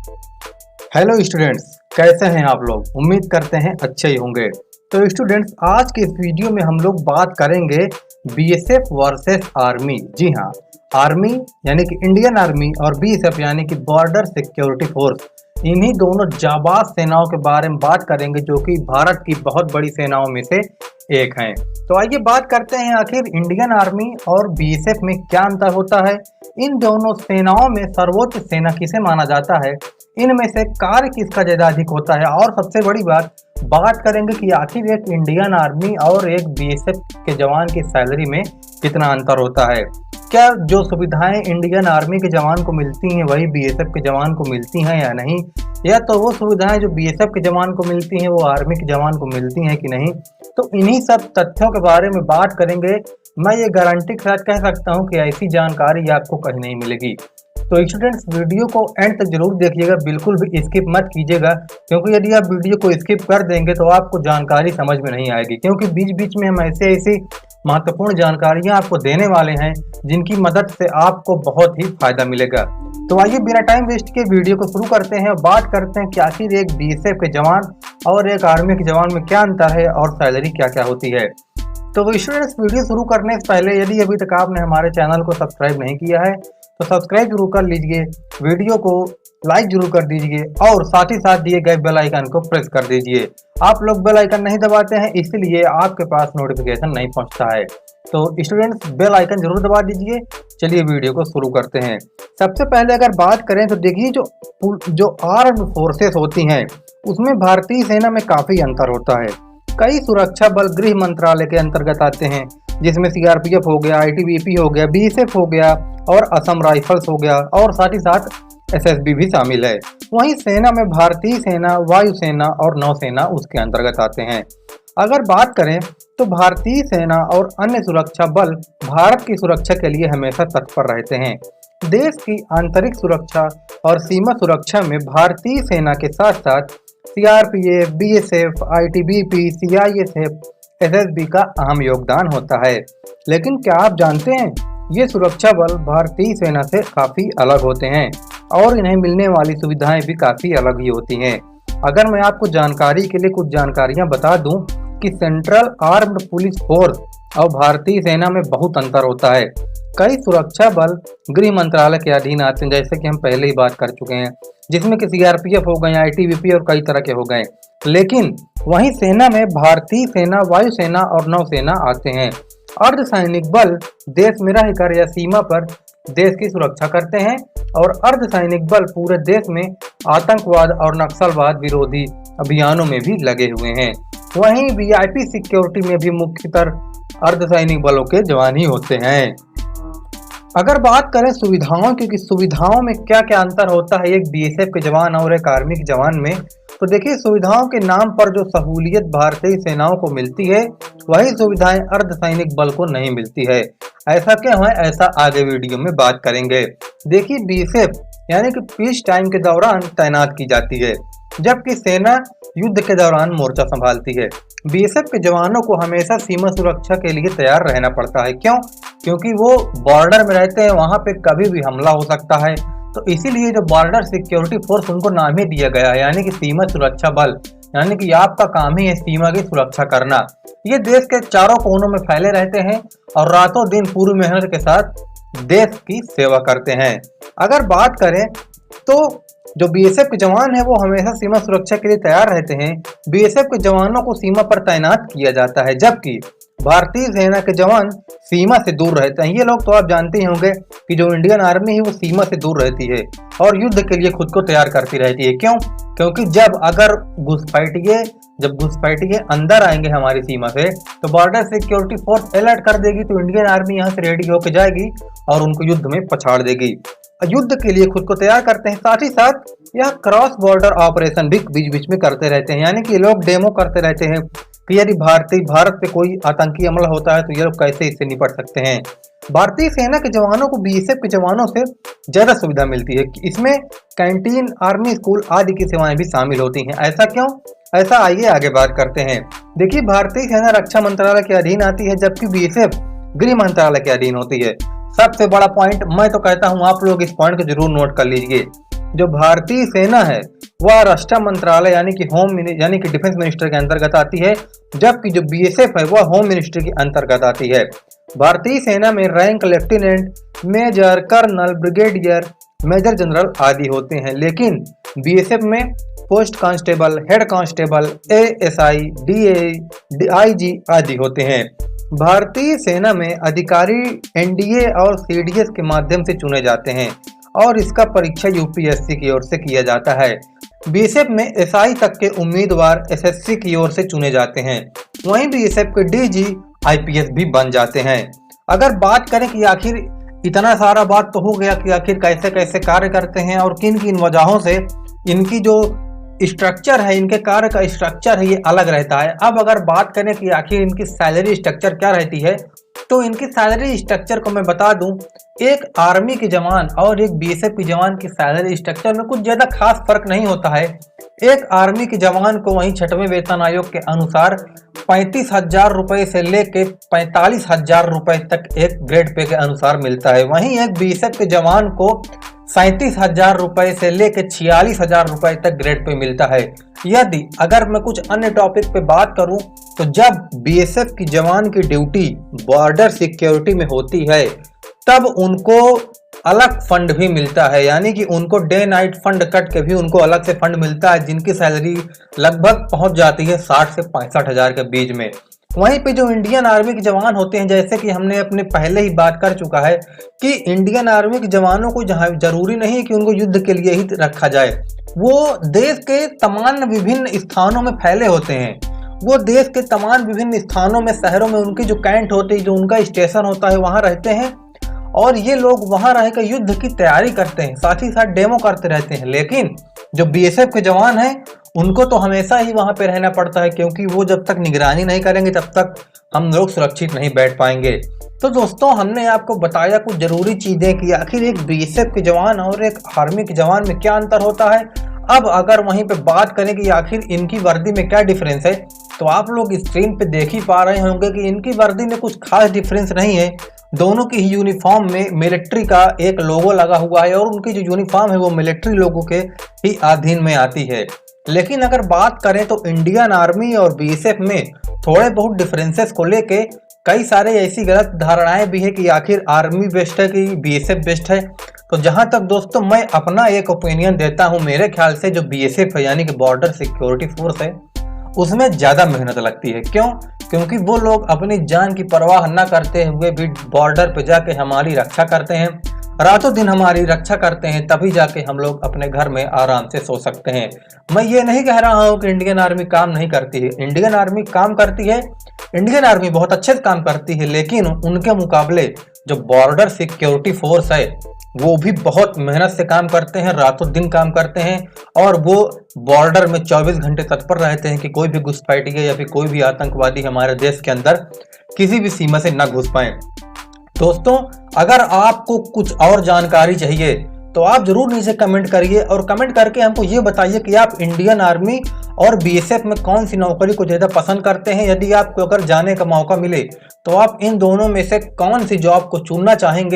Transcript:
Hello students, कैसे हैं आप लोग। उम्मीद करते हैं अच्छे ही होंगे। तो स्टूडेंट्स, आज के इस वीडियो में हम लोग बात करेंगे बीएसएफ वर्सेस आर्मी। जी हाँ, आर्मी यानी कि इंडियन आर्मी और बीएसएफ यानी कि बॉर्डर सिक्योरिटी फोर्स, इन्हीं दोनों जाबाज सेनाओं के बारे में बात करेंगे जो कि भारत की बहुत बड़ी सेनाओं में से एक हैं। तो आइए बात करते हैं आखिर इंडियन आर्मी और बीएसएफ में क्या अंतर होता है। इन दोनों सेनाओं में सर्वोच्च सेना किसे माना जाता है, इनमें से कार्य किसका ज्यादा अधिक होता है, और सबसे बड़ी बात करेंगे कि आखिर एक इंडियन आर्मी और एक बीएसएफ के जवान की सैलरी में कितना अंतर होता है। क्या जो सुविधाएं इंडियन आर्मी के जवान को मिलती हैं वही बीएसएफ के जवान को मिलती हैं या नहीं, या तो वो सुविधाएं जो बीएसएफ के जवान को मिलती हैं वो आर्मी के जवान को मिलती हैं कि नहीं। तो इन्हीं सब तथ्यों के बारे में बात करेंगे। मैं ये गारंटी के साथ कह सकता हूँ कि ऐसी जानकारी आपको कहीं नहीं मिलेगी। तो स्टूडेंट्स, वीडियो को एंड तक जरूर देखिएगा, बिल्कुल भी स्किप मत कीजिएगा, क्योंकि यदि आप वीडियो को स्किप कर देंगे तो आपको जानकारी समझ में नहीं आएगी। क्योंकि बीच बीच में हम ऐसी महत्वपूर्ण जानकारियां आपको देने वाले हैं जिनकी मदद से आपको बहुत ही फायदा मिलेगा। तो आइए बिना टाइम वेस्ट के वीडियो को शुरू करते हैं और बात करते हैं कि आखिर एक बीएसएफ के जवान और एक आर्मी के जवान में क्या अंतर है और सैलरी क्या क्या होती है। तो स्टूडेंट्स, वीडियो शुरू करने से पहले यदि अभी तक आपने हमारे चैनल को सब्सक्राइब नहीं किया है तो सब्सक्राइब जरूर कर लीजिए, वीडियो को लाइक जरूर कर दीजिए और साथ ही साथ दिए गए बेल आइकन को प्रेस कर दीजिए। आप लोग बेल आइकन नहीं दबाते हैं इसलिए आपके पास नोटिफिकेशन नहीं पहुंचता है। तो स्टूडेंट्स, बेल आइकन जरूर दबा दीजिए। चलिए वीडियो को शुरू करते हैं। सबसे पहले अगर बात करें तो देखिए, जो आर्म्ड फोर्सेस होती हैं उसमें भारतीय सेना में काफी अंतर होता है। कई सुरक्षा बल गृह मंत्रालय के अंतर्गत आते हैं, जिसमें सीआरपीएफ हो गया, आईटीबीपी हो गया, बीएसएफ हो गया और असम राइफल्स हो गया, और साथ ही साथ एसएसबी भी शामिल है। वहीं सेना में भारतीय सेना, वायुसेना और नौसेना उसके अंतर्गत आते हैं। अगर बात करें तो भारतीय सेना और अन्य सुरक्षा बल भारत की सुरक्षा के लिए हमेशा तत्पर रहते हैं। देश की आंतरिक सुरक्षा और सीमा सुरक्षा में भारतीय सेना के साथ साथ CRPF, BSF, ITBP, CISF, SSB का अहम योगदान होता है। लेकिन क्या आप जानते हैं, ये सुरक्षा बल भारतीय सेना से काफी अलग होते हैं और इन्हें मिलने वाली सुविधाएं भी काफी अलग ही होती हैं। अगर मैं आपको जानकारी के लिए कुछ जानकारियां बता दूं कि सेंट्रल आर्म्ड पुलिस फोर्स और भारतीय सेना में बहुत अंतर होता है। कई सुरक्षा बल गृह मंत्रालय के अधीन आते हैं, जैसे कि हम पहले ही बात कर चुके हैं, जिसमें कि सीआरपीएफ हो गए, आईटीबीपी और कई तरह के हो गए। लेकिन वहीं सेना में भारतीय सेना, वायुसेना और नौसेना आते हैं। अर्धसैनिक बल देश में रहकर या सीमा पर देश की सुरक्षा करते हैं और अर्धसैनिक बल पूरे देश में आतंकवाद और नक्सलवाद विरोधी अभियानों में भी लगे हुए हैं। वहीं वीआईपी सिक्योरिटी में भी मुख्यतर अर्धसैनिक बलों के जवान ही होते हैं। अगर बात करें सुविधाओं की कि सुविधाओं में क्या क्या अंतर होता है एक बीएसएफ के जवान और एक आर्मी के जवान में, तो देखिए, सुविधाओं के नाम पर जो सहूलियत भारतीय सेनाओं को मिलती है वही सुविधाएं अर्धसैनिक बल को नहीं मिलती है। ऐसा क्यों है, ऐसा आगे वीडियो में बात करेंगे। देखिए, बीएसएफ यानी कि पीस टाइम के दौरान तैनात की जाती है, जबकि सेना युद्ध के दौरान मोर्चा संभालती है। बीएसएफ के जवानों को हमेशा सीमा सुरक्षा के लिए तैयार रहना पड़ता है। क्यों? क्योंकि वो बॉर्डर में रहते हैं, वहां पे कभी भी हमला हो सकता है। तो इसीलिए जो बॉर्डर सिक्योरिटी फोर्स उनको नाम ही दिया गया है, यानी कि सीमा सुरक्षा बल, यानी कि आपका काम ही है सीमा की सुरक्षा करना। ये देश के चारों कोनों में फैले रहते हैं और रातों दिन पूरी मेहनत के साथ देश की सेवा करते हैं। अगर बात करें तो जो बीएसएफ के जवान है वो हमेशा सीमा सुरक्षा के लिए तैयार रहते हैं। बीएसएफ के जवानों को सीमा पर तैनात किया जाता है, जबकि भारतीय सेना के जवान सीमा से दूर रहते हैं। ये लोग तो आप जानते ही होंगे कि जो इंडियन आर्मी है वो सीमा से दूर रहती है और युद्ध के लिए खुद को तैयार करती रहती है। क्यों? क्योंकि जब घुसपैठिए अंदर आएंगे हमारी सीमा से तो बॉर्डर सिक्योरिटी फोर्स अलर्ट कर देगी, तो इंडियन आर्मी यहाँ से रेडी होकर जाएगी और उनको युद्ध में पछाड़ देगी। युद्ध के लिए खुद को तैयार करते हैं। साथ ही साथ यह क्रॉस बॉर्डर ऑपरेशन भी बीच बीच में करते रहते हैं, यानी कि ये लोग डेमो करते रहते हैं कि यदि भारत पे कोई आतंकी हमला होता है तो ये लोग कैसे इससे निपट सकते हैं। भारतीय सेना के जवानों को बीएसएफ के जवानों से ज्यादा सुविधा मिलती है। इसमें कैंटीन, आर्मी स्कूल आदि की सेवाएं भी शामिल होती हैं। ऐसा क्यों? ऐसा आइए आगे बात करते हैं। देखिए, भारतीय सेना रक्षा मंत्रालय के अधीन आती है, जबकि बीएसएफ गृह मंत्रालय के अधीन होती है। सबसे बड़ा पॉइंट मैं तो कहता हूं आप लोग इस पॉइंट को जरूर नोट कर लीजिए। जो भारतीय सेना है वह रक्षा मंत्रालय यानी कि डिफेंस मिनिस्टर के अंतर्गत आती है, जबकि जो बीएसएफ है वह होम मिनिस्ट्री के अंतर्गत आती है। भारतीय सेना में rank lieutenant, major, colonel, brigadier, major general आदि होते हैं, लेकिन बीएसएफ में post constable, head constable, ASI, DIG आदि होते हैं। भारतीय सेना में अधिकारी एनडीए और सीडीएस के माध्यम से चुने जाते हैं और इसका परीक्षा यूपीएससी की ओर से किया जाता है। बीएसएफ में एसआई तक के उम्मीदवार एसएससी की ओर से चुने जाते हैं। वहीं बीएसएफ के डीजी आईपीएस भी बन जाते हैं। अगर बात करें कि आखिर इतना सारा बात तो हो गया कि आखिर कैसे कैसे कार्य करते हैं और किन किन वजहों से इनकी जो स्ट्रक्चर है, इनके कार्य का स्ट्रक्चर है, ये अलग रहता है। अब अगर बात करें कि आखिर इनकी सैलरी स्ट्रक्चर क्या रहती है, तो इनकी सैलरी स्ट्रक्चर को मैं बता दूं, एक आर्मी के जवान और एक बीएसएफ के जवान की सैलरी स्ट्रक्चर में कुछ ज्यादा खास फर्क नहीं होता है। एक आर्मी के जवान को वहीं 6वें वेतन आयोग के अनुसार 35,000 रुपए से लेके 45,000 रुपए तक एक ग्रेड पे के अनुसार मिलता है। वहीं एक बीएसएफ के जवान को 37,000 रुपए से लेके 46,000 रुपए तक ग्रेड पे मिलता है। यदि अगर मैं कुछ अन्य टॉपिक पे बात करूं, तो जब बीएसएफ की जवान की ड्यूटी बॉर्डर सिक्योरिटी में होती है तब उनको अलग फंड भी मिलता है, यानी कि उनको डे नाइट फंड कट के भी उनको अलग से फंड मिलता है, जिनकी सैलरी लगभग पहुंच जाती है 60 से 65,000 के बीच में। वहीं पे जो इंडियन आर्मी के जवान होते हैं, जैसे कि हमने अपने पहले ही बात कर चुका है कि इंडियन आर्मी के जवानों को जहाँ जरूरी नहीं कि उनको युद्ध के लिए ही रखा जाए, वो देश के तमाम विभिन्न स्थानों में फैले होते हैं। वो देश के तमाम विभिन्न स्थानों में, शहरों में उनकी जो कैंट होती है, जो उनका स्टेशन होता है, वहाँ रहते हैं और ये लोग वहाँ रहकर युद्ध की तैयारी करते हैं, साथ ही साथ डेमो करते रहते हैं। लेकिन जो बीएसएफ के जवान हैं उनको तो हमेशा ही वहाँ पे रहना पड़ता है, क्योंकि वो जब तक निगरानी नहीं करेंगे तब तक हम लोग सुरक्षित नहीं बैठ पाएंगे। तो दोस्तों, हमने आपको बताया कुछ जरूरी चीजें कि आखिर एक बीएसएफ के जवान और एक आर्मी के जवान में क्या अंतर होता है। अब अगर वहीं पे बात करें कि आखिर इनकी वर्दी में क्या डिफरेंस है, तो आप लोग स्क्रीन पे देख ही पा रहे होंगे कि इनकी वर्दी में कुछ खास डिफरेंस नहीं है। दोनों की ही यूनिफॉर्म में मिलिट्री का एक लोगो लगा हुआ है और उनकी जो यूनिफॉर्म है वो मिलिट्री लोगों के ही अधीन में आती है। लेकिन अगर बात करें तो इंडियन आर्मी और बीएसएफ में थोड़े बहुत डिफरेंसेस को लेके कई सारे ऐसी गलत धारणाएं भी है कि आखिर आर्मी बेस्ट है कि बीएसएफ बेस्ट है। तो जहां तक दोस्तों मैं अपना एक ओपिनियन देता हूं, मेरे ख्याल से जो बीएसएफ है यानी कि बॉर्डर सिक्योरिटी फोर्स है, उसमें ज्यादा मेहनत लगती है। क्यों? क्योंकि वो लोग अपनी जान की परवाह न करते हुए भी बॉर्डर पे जाके हमारी रक्षा करते हैं, रातों दिन हमारी रक्षा करते हैं, तभी जाके हम लोग अपने घर में आराम से सो सकते हैं। मैं ये नहीं कह रहा हूँ कि इंडियन आर्मी काम नहीं करती है, इंडियन आर्मी काम करती है, इंडियन आर्मी बहुत अच्छे से काम करती है, लेकिन उनके मुकाबले जो बॉर्डर सिक्योरिटी फोर्स है वो भी बहुत मेहनत से काम करते हैं, रातों दिन काम करते हैं और वो बॉर्डर में 24 घंटे तत्पर रहते हैं कि कोई भी घुसपैठिया या फिर कोई भी आतंकवादी हमारे देश के अंदर किसी भी सीमा से न घुस पाए। दोस्तों, अगर आपको कुछ और जानकारी चाहिए तो आप जरूर नीचे कमेंट करिए और कमेंट करके हमको ये बताइए कि आप इंडियन आर्मी और बीएसएफ में कौन सी नौकरी को ज़्यादा पसंद करते हैं। यदि आपको अगर जाने का मौका मिले तो आप इन दोनों में से कौन सी जॉब को चुनना चाहेंगे।